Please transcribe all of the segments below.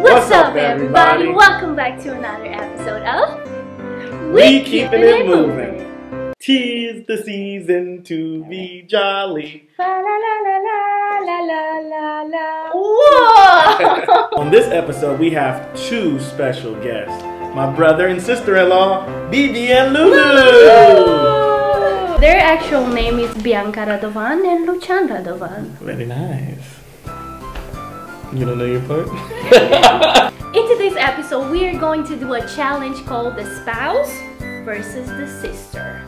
What's up, everybody? Welcome back to another episode of We Keeping It Moving. 'Tis the season to be jolly. La la la la la la la la. Whoa! On this episode, we have two special guests. My brother and sister-in-law, Bibi and Lulu. Their actual name is Bianca Radovan and Lucian Radovan. Very nice. You don't know your part? In today's episode, we are going to do a challenge called the spouse versus the sister.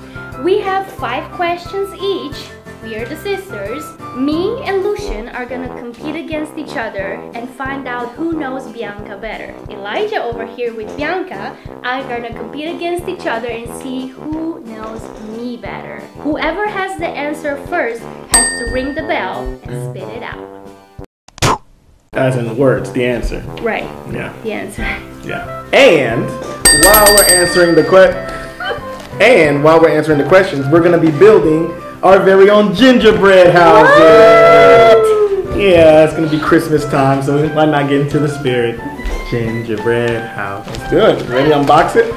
We have 5 questions each. We are the sisters. Me and Lucian are gonna compete against each other and find out who knows Bianca better. Elijah over here with Bianca are gonna compete against each other and see who knows me better. Whoever has the answer first has to ring the bell and spit it out. As in words, the answer. Right. Yeah. The answer. Yeah. And while we're answering the questions, we're gonna be building our very own gingerbread houses. What? Yeah, it's gonna be Christmas time, so why not get into the spirit? Gingerbread house. Let's do it. Ready to unbox it?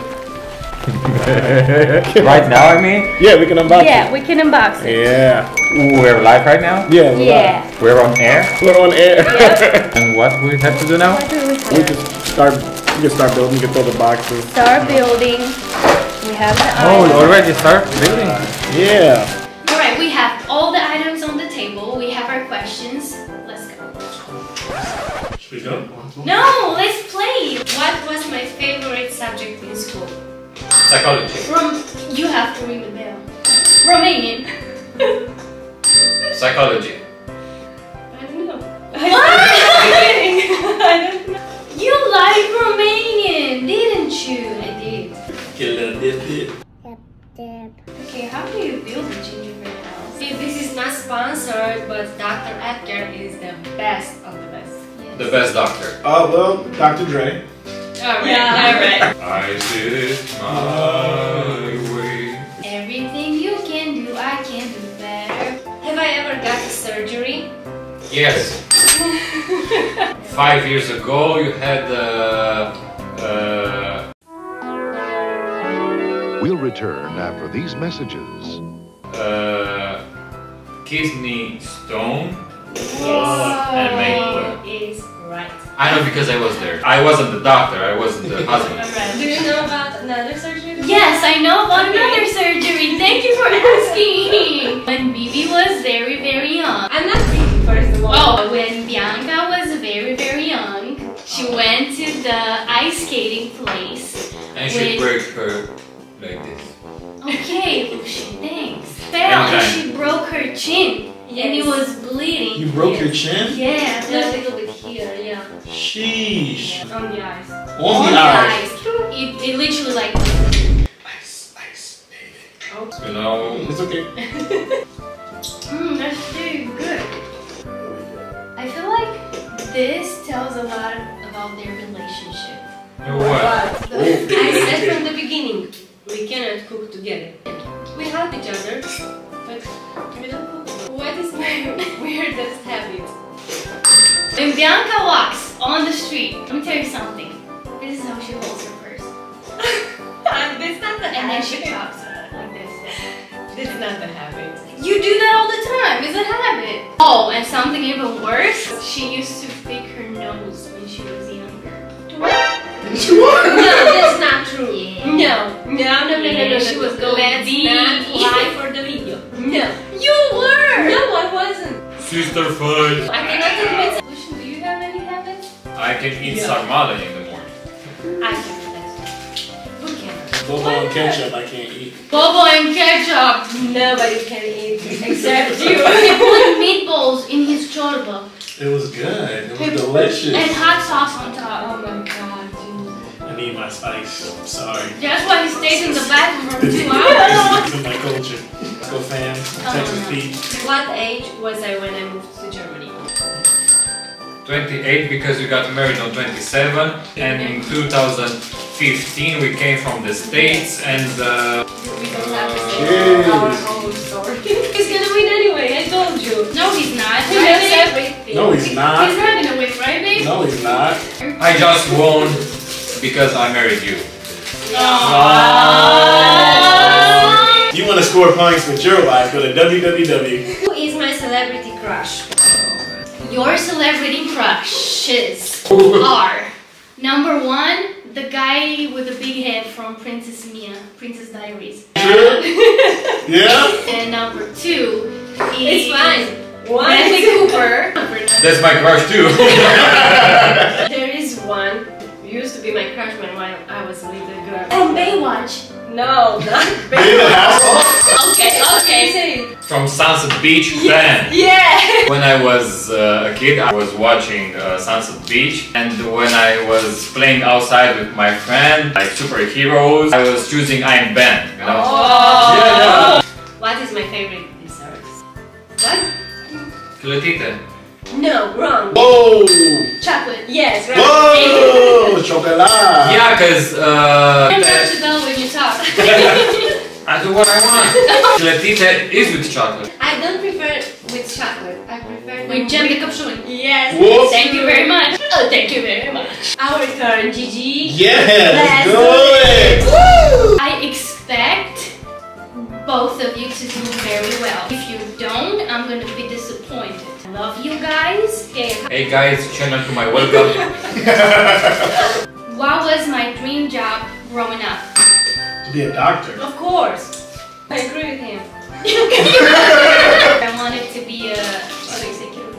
Right now, I mean? Yeah, we can unbox it. Yeah, we can unbox it. Yeah. We're live right now? Yeah, we're Yeah. live. We're on air? We're on air. Yep. And what we have to do now? What do we have? We just start building, you can throw the boxes. Start building. We have the Oh, items. already start building? Yeah. Alright, we have all the items on the table. We have our questions. Let's go. Should we go? No, let's play. What was my favorite subject in school? Psychology. You have to ring the bell. Romanian. Psychology. I don't know. What? I don't know. You like Romanian, didn't you? I did. Okay, how do you build a gingerbread house? This is not sponsored, but Dr. Edgar is the best of the best. Yes. The best doctor. Oh, well, Dr. Dre. Alright, Yeah. alright. I did it my way. Everything you can do, I can do better. Have I ever got a surgery? Yes. 5 years ago, you had We'll return after these messages. kidney stone. Yes. And make Is right. I know because I was there. I wasn't the doctor, I wasn't the husband. Do you know about another surgery? Yes, I know about another surgery. Thank you for asking. When Bibi was very, very young. I'm not Bibi, first of all. Oh, when Bianca was very, very young, she went to the ice skating place. And she broke her like this. Okay, Lucian, thanks. Fell and she broke her chin. Yes. And it was bleeding. You broke your chin? Yeah. A little bit here, yeah. Sheesh. On the eyes. On the eyes. It literally like. Ice, baby. You know, It's okay. That's very good. I feel like this tells a lot about their relationship. what? But I said from the beginning, we cannot cook together. We help each other, but we don't cook. What is my weirdest habit? When Bianca walks on the street, let me tell you something. This is how she holds her purse. That's not the And habit. then she talks like this. This is not the habit. You do that all the time. It's a habit. Oh, and something even worse. She used to pick her nose when she was younger. No, that's not true. Yeah. No. She was going Let's deep. not lie for the video. No. You were. No, I wasn't. Sister fight. I cannot admit. Lucian, do you have any habits? I can eat sarmale in the morning. I can do that. Who can? Bobo and ketchup, I can't eat. Bobo and ketchup. Nobody can eat except you. He put meatballs in his chorba. It was good. It was delicious. And hot sauce on top. Oh my god, dude. I need my spice. I'm sorry. That's why he stays in the bathroom for 2 This hours. is my culture. Let's go fam. Texas Pete. What age was I when I moved to Germany? 28 because we got married on 27, and in 2015 we came from the States, and We don't have to say Jeez. our whole story. He's gonna win anyway, I told you. No, he's not. He knows everything. No, he's not. He's not gonna win, right, babe? No, he's not. I just won because I married you. You want to score points with your wife? Go to www. Who is my celebrity crush? Your celebrity crushes are number 1, the guy with the big head from Princess Diaries. True? Yeah? And number 2 is It's fine. Bradley Cooper. That's my crush too. There is one. Used to be my crush when I was a little girl. From Baywatch. No, not David Hasselhoff? Okay. From Sunset Beach, Ben. Yeah. When I was a kid, I was watching Sunset Beach, and when I was playing outside with my friend, like superheroes, I was choosing I'm Ben. You know? Oh. Yeah. What is my favorite dessert? What? Clotite. No, wrong. Whoa! Chocolate. Yes, right. Whoa! Chocolate! Yeah, cause I'm not to know when you talk. I do what I want. Clotite is with chocolate. I don't prefer with chocolate. I prefer With jam de capsule. Yes. Whoop. Thank you very much. Oh, thank you very much. Our turn, Gigi. Yes! Let's Do do it! Woo! I expect both of you to do very well. If you don't, I'm gonna be disappointed. I love you guys. Hey guys, channel to my welcome. What was my dream job growing up? To be a doctor. Of course. I agree with him. I wanted to be a surgeon.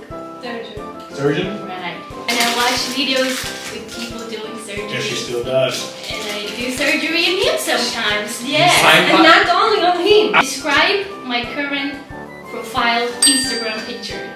Surgeon? Right. And I watch videos with people doing surgery. Yes, she still does. And I do surgery on him sometimes. Yes. Fine. And not only on him. Describe my current profile Instagram picture.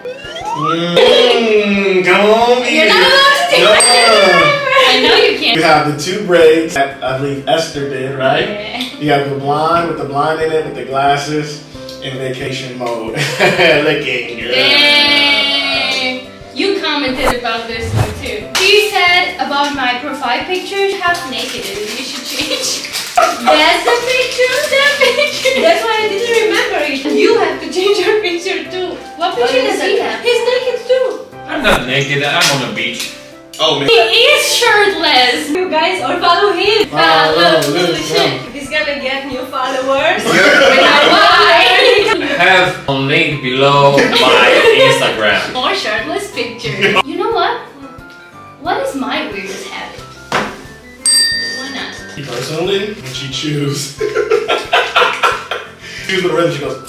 Come on, You're not allowed to do that. I know you You can't. have the 2 braids that I believe Esther did, right? Yeah. You have the blonde with the blonde in it with the glasses in vacation mode. Looking good. Dang. You commented about this one too. You said about my profile picture, half naked, and you should change. That's the picture. That picture. That's why I didn't remember it. You have to change your picture too. What picture does he have? He's naked too. I'm not naked, I'm on a beach. Oh, man. He is shirtless. You guys all follow him. Follow Lucian. Lucian. He's gonna get new followers. Why? Have a link below my Instagram. More shirtless picture. You know what? What is my weirdest habit? Why not? Personally, when she chews. Chews with a rhythm, she goes.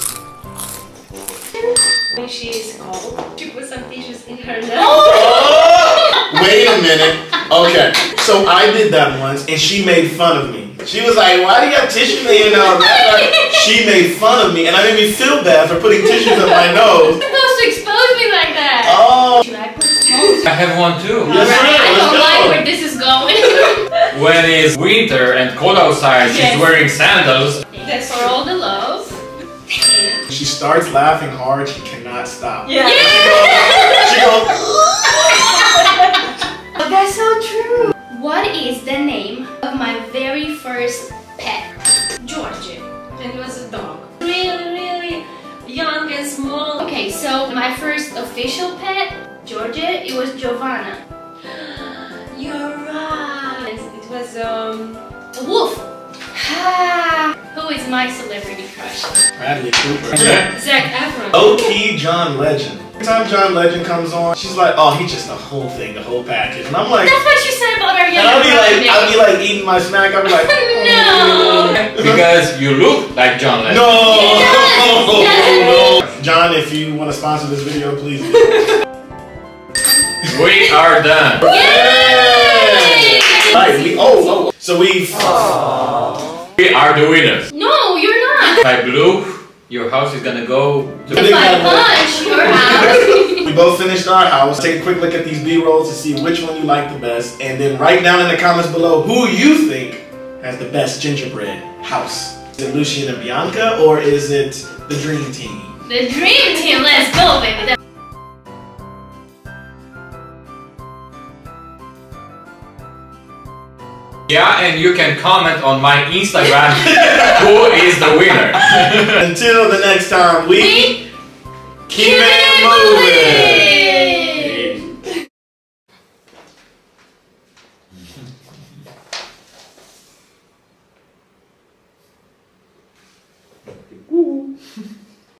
When she is cold, she puts some tissues in her nose. Oh! Wait a minute. Okay, so I did that once, and she made fun of me. She was like, "Why do you have tissue in your nose?" She made fun of me, and I made me feel bad for putting tissues in my nose. You're supposed to expose me like that. Oh. Should I put smoke? I have one too. Yes, sir. I Let's don't go. like where this is going. When it's winter and cold outside, she's Yes. wearing sandals. That's for all the love. She starts laughing hard, she cannot stop. Yeah. She goes. Oh, that's so true. What is the name of my very first pet? Georgie. And it was a dog. Really, really young and small. Okay, so my first official pet, Georgia, it was Giovanna. You're right. It was A wolf. Ha! Who is my celebrity crush? Bradley Cooper. Zac Efron. Low-key John Legend. Every time John Legend comes on, she's like, "Oh, he's just the whole thing, the whole package." And I'm like, That's what you said about our and younger I'll be like eating my snack. I'll be like, No. Because you look like John Lennon. No, Yes, no. John, if you want to sponsor this video, please. We are done. Yay! Right, so we've. We are the winners. No, you're not. If I blew, your house is gonna go to If I punch your house. We both finished our house. Take a quick look at these B-rolls to see which one you like the best, and then write down in the comments below who you think has the best gingerbread house. Is it Lucian and Bianca, or is it the Dream Team? The dream team, let's go, baby. Yeah, and you can comment on my Instagram who is the winner. Until the next time, we keep it moving.